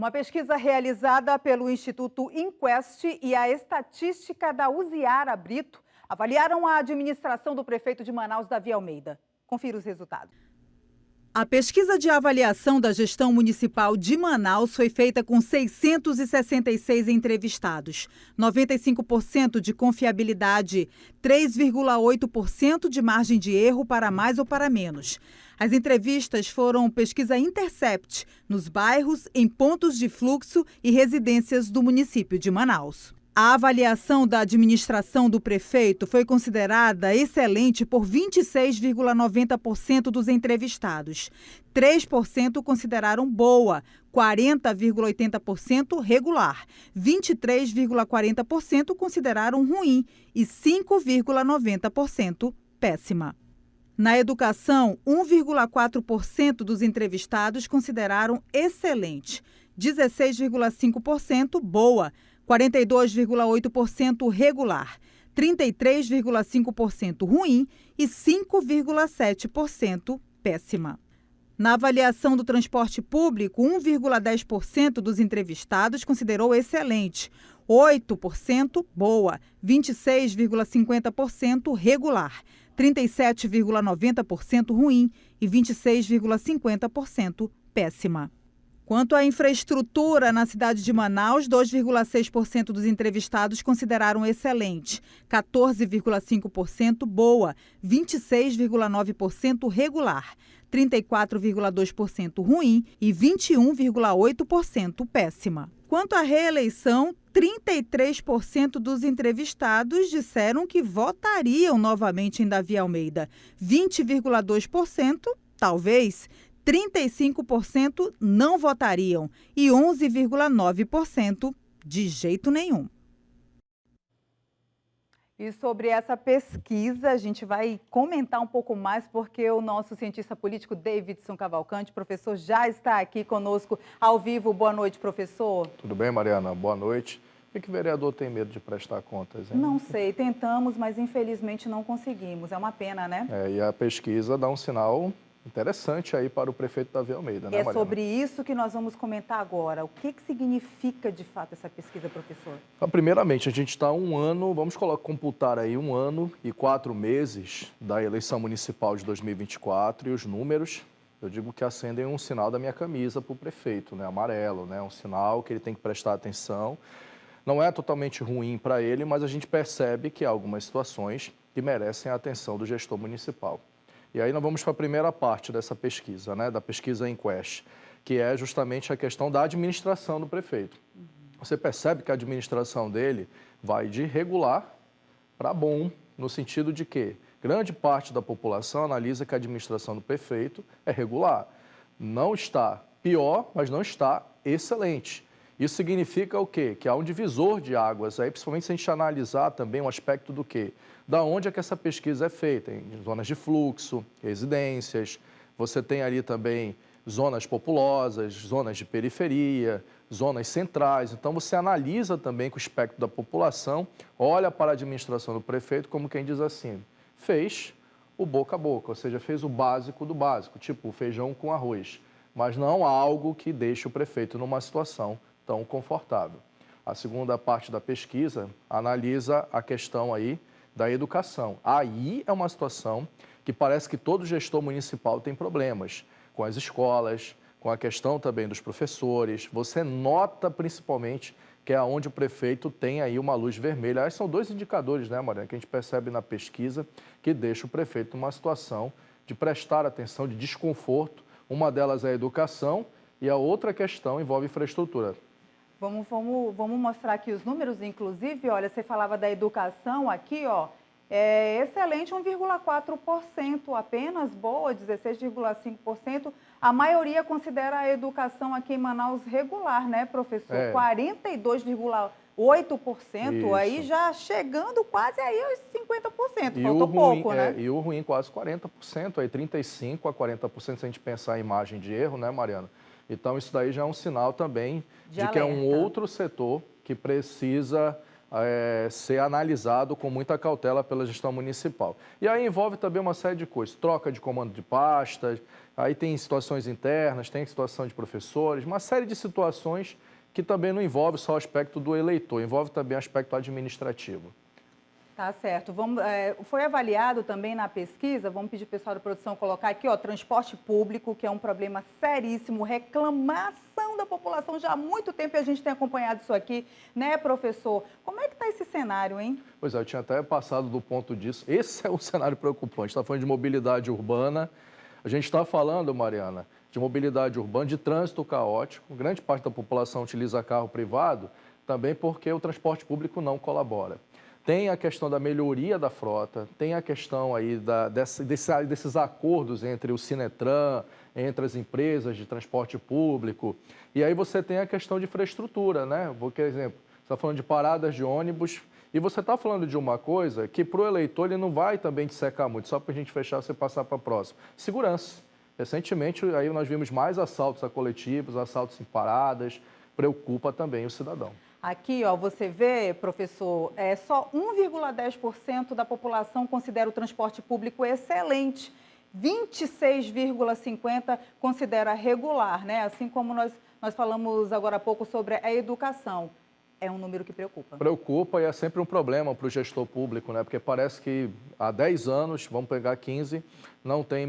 Uma pesquisa realizada pelo Instituto Inquest e a estatística da Uziara Brito avaliaram a administração do prefeito de Manaus, Davi Almeida. Confira os resultados. A pesquisa de avaliação da gestão municipal de Manaus foi feita com 666 entrevistados, 95% de confiabilidade, 3,8% de margem de erro para mais ou para menos. As entrevistas foram pesquisa Intercept, nos bairros, em pontos de fluxo e residências do município de Manaus. A avaliação da administração do prefeito foi considerada excelente por 26,90% dos entrevistados. 3% consideraram boa, 40,80% regular, 23,40% consideraram ruim e 5,90% péssima. Na educação, 1,4% dos entrevistados consideraram excelente, 16,5% boa, 42,8% regular, 33,5% ruim e 5,7% péssima. Na avaliação do transporte público, 1,10% dos entrevistados considerou excelente, 8% boa, 26,50% regular, 37,90% ruim e 26,50% péssima. Quanto à infraestrutura na cidade de Manaus, 2,6% dos entrevistados consideraram excelente, 14,5% boa, 26,9% regular, 34,2% ruim e 21,8% péssima. Quanto à reeleição, 33% dos entrevistados disseram que votariam novamente em Davi Almeida, 20,2% talvez, 35% não votariam e 11,9% de jeito nenhum. E sobre essa pesquisa, a gente vai comentar um pouco mais, porque o nosso cientista político, Davidson Cavalcante, professor, já está aqui conosco ao vivo. Boa noite, professor. Tudo bem, Mariana? Boa noite. Por que o vereador tem medo de prestar contas, hein? Não sei, tentamos, mas infelizmente não conseguimos. É uma pena, né? E a pesquisa dá um sinal interessante aí para o prefeito Davi Almeida, né, Mariana? É sobre isso que nós vamos comentar agora. O que significa, de fato, essa pesquisa, professor? Então, primeiramente, a gente está um ano, vamos computar aí 1 ano e 4 meses da eleição municipal de 2024 e os números, eu digo que acendem um sinal da minha camisa para o prefeito, né, amarelo, né, um sinal que ele tem que prestar atenção. Não é totalmente ruim para ele, mas a gente percebe que há algumas situações que merecem a atenção do gestor municipal. E aí nós vamos para a primeira parte dessa pesquisa, né, da pesquisa Inquest, que é justamente a questão da administração do prefeito. Você percebe que a administração dele vai de regular para bom, no sentido de que grande parte da população analisa que a administração do prefeito é regular. Não está pior, mas não está excelente. Isso significa o quê? Que há um divisor de águas, aí, principalmente se a gente analisar também o aspecto do quê? Da onde é que essa pesquisa é feita? Em zonas de fluxo, residências, você tem ali também zonas populosas, zonas de periferia, zonas centrais. Então, você analisa também com o espectro da população, olha para a administração do prefeito como quem diz assim, fez o boca a boca, ou seja, fez o básico do básico, tipo feijão com arroz, mas não algo que deixe o prefeito numa situação tão confortável. A segunda parte da pesquisa analisa a questão aí da educação. Aí é uma situação que parece que todo gestor municipal tem problemas com as escolas, com a questão também dos professores. Você nota principalmente que é onde o prefeito tem aí uma luz vermelha. São 2 indicadores, né, Mariana, que a gente percebe na pesquisa que deixa o prefeito numa situação de prestar atenção, de desconforto. Uma delas é a educação e a outra questão envolve infraestrutura. Vamos mostrar aqui os números, inclusive, olha, você falava da educação aqui, ó, é excelente, 1,4% apenas, boa, 16,5%. A maioria considera a educação aqui em Manaus regular, né, professor? 42,8%, aí já chegando quase aí aos 50%, faltou pouco, né? E o ruim, quase 40%, aí 35% a 40%, se a gente pensar em margem de erro, né, Mariana? Então, isso daí já é um sinal também de que é um outro setor que precisa ser analisado com muita cautela pela gestão municipal. E aí envolve também uma série de coisas, troca de comando de pastas, Aí tem situações internas, tem situação de professores, uma série de situações que também não envolve só o aspecto do eleitor, envolve também o aspecto administrativo. Tá certo. Foi avaliado também na pesquisa, vamos pedir para o pessoal da produção colocar aqui, ó, transporte público, que é um problema seríssimo, reclamação da população já há muito tempo e a gente tem acompanhado isso aqui, né, professor? Como é que está esse cenário, hein? Pois é, eu tinha até passado do ponto disso. Esse é um cenário preocupante. Está falando de mobilidade urbana. A gente está falando, Mariana, de mobilidade urbana, de trânsito caótico. Grande parte da população utiliza carro privado também porque o transporte público não colabora. Tem a questão da melhoria da frota, tem a questão aí desses acordos entre o Sinetran, entre as empresas de transporte público. E aí você tem a questão de infraestrutura, né? Por exemplo, você está falando de paradas de ônibus e você está falando de uma coisa que para o eleitor ele não vai também te secar muito, só para a gente fechar você passar para a próxima. Segurança. Recentemente aí nós vimos mais assaltos a coletivos, assaltos em paradas, preocupa também o cidadão. Aqui, ó, você vê, professor, só 1,10% da população considera o transporte público excelente. 26,50% considera regular, né? Assim como nós falamos agora há pouco sobre a educação. É um número que preocupa. Preocupa e é sempre um problema para o gestor público, né? Porque parece que há 10 anos, vamos pegar 15, não teve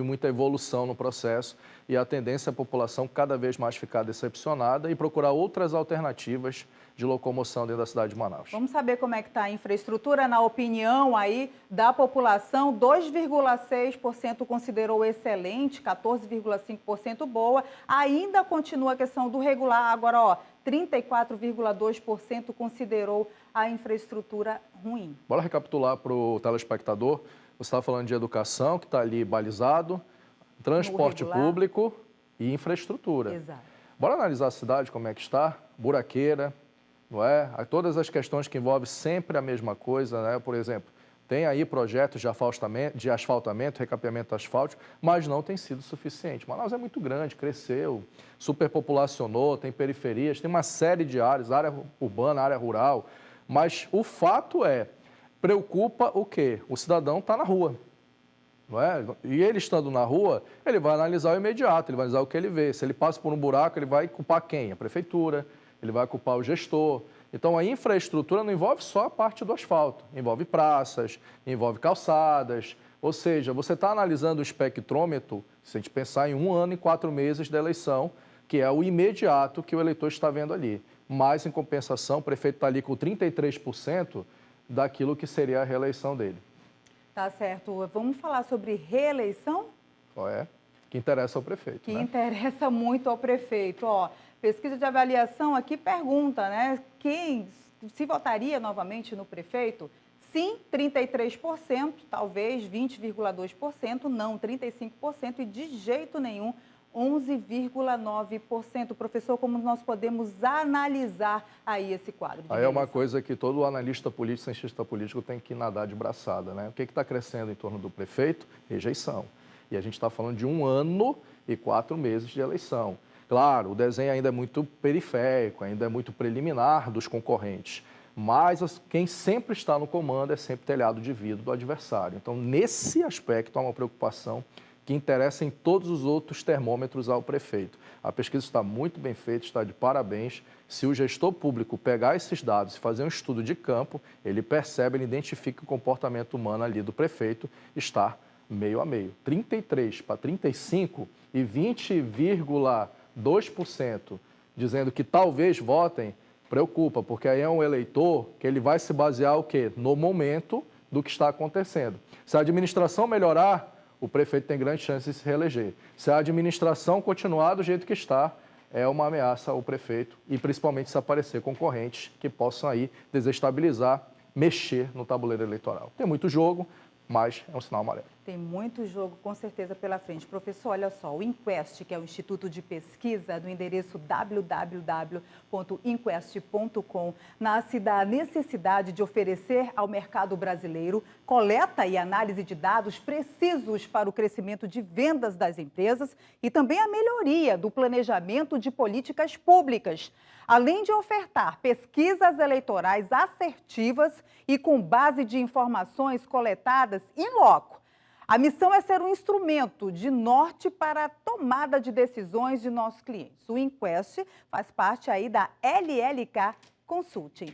muita evolução no processo e a tendência é a população cada vez mais ficar decepcionada e procurar outras alternativas de locomoção dentro da cidade de Manaus. Vamos saber como é que está a infraestrutura, na opinião aí da população, 2,6% considerou excelente, 14,5% boa, ainda continua a questão do regular, agora, ó, 34,2% considerou a infraestrutura ruim. Bora recapitular para o telespectador. Você estava falando de educação, que está ali balizado, transporte público e infraestrutura. Exato. Bora analisar a cidade, como é que está, buraqueira, não é? Todas as questões que envolvem sempre a mesma coisa, né? Por exemplo, tem aí projetos de asfaltamento, recapeamento asfáltico, mas não tem sido suficiente. Manaus é muito grande, cresceu, superpopulacionou, tem periferias, tem uma série de áreas, área urbana, área rural, mas o fato preocupa o quê? O cidadão está na rua, não é? E ele estando na rua, ele vai analisar o imediato, ele vai analisar o que ele vê. Se ele passa por um buraco, ele vai culpar quem? A prefeitura, ele vai culpar o gestor. Então, a infraestrutura não envolve só a parte do asfalto, envolve praças, envolve calçadas, ou seja, você está analisando o espectrômetro, se a gente pensar em 1 ano e 4 meses da eleição, que é o imediato que o eleitor está vendo ali. Mas, em compensação, o prefeito está ali com 33% daquilo que seria a reeleição dele. Tá certo. Vamos falar sobre reeleição? Que interessa ao prefeito. Que interessa muito ao prefeito. Ó, pesquisa de avaliação aqui pergunta, né? Quem se votaria novamente no prefeito? Sim, 33%, talvez 20,2%, não, 35% e de jeito nenhum, 11,9%. Professor, como nós podemos analisar aí esse quadro? Aí é uma coisa que todo analista político, cientista político tem que nadar de braçada, né? O que está crescendo em torno do prefeito? Rejeição. E a gente está falando de 1 ano e 4 meses de eleição. Claro, o desenho ainda é muito periférico, ainda é muito preliminar dos concorrentes, mas quem sempre está no comando é sempre telhado de vidro do adversário. Então, nesse aspecto, há uma preocupação que interessa em todos os outros termômetros ao prefeito. A pesquisa está muito bem feita, está de parabéns. Se o gestor público pegar esses dados e fazer um estudo de campo, ele percebe, ele identifica que o comportamento humano ali do prefeito está meio a meio. 33 para 35 e 20,2% dizendo que talvez votem, preocupa, porque aí é um eleitor que ele vai se basear o quê? No momento do que está acontecendo. Se a administração melhorar, o prefeito tem grande chance de se reeleger. Se a administração continuar do jeito que está, é uma ameaça ao prefeito e principalmente se aparecer concorrentes que possam aí desestabilizar, mexer no tabuleiro eleitoral. Tem muito jogo, mas é um sinal amarelo. Tem muito jogo, com certeza, pela frente. Professor, olha só, o Inquest, que é o Instituto de Pesquisa, do endereço www.inquest.com, nasce da necessidade de oferecer ao mercado brasileiro coleta e análise de dados precisos para o crescimento de vendas das empresas e também a melhoria do planejamento de políticas públicas, além de ofertar pesquisas eleitorais assertivas e com base de informações coletadas in loco. A missão é ser um instrumento de norte para a tomada de decisões de nossos clientes. O Inquest faz parte aí da LLK Consulting.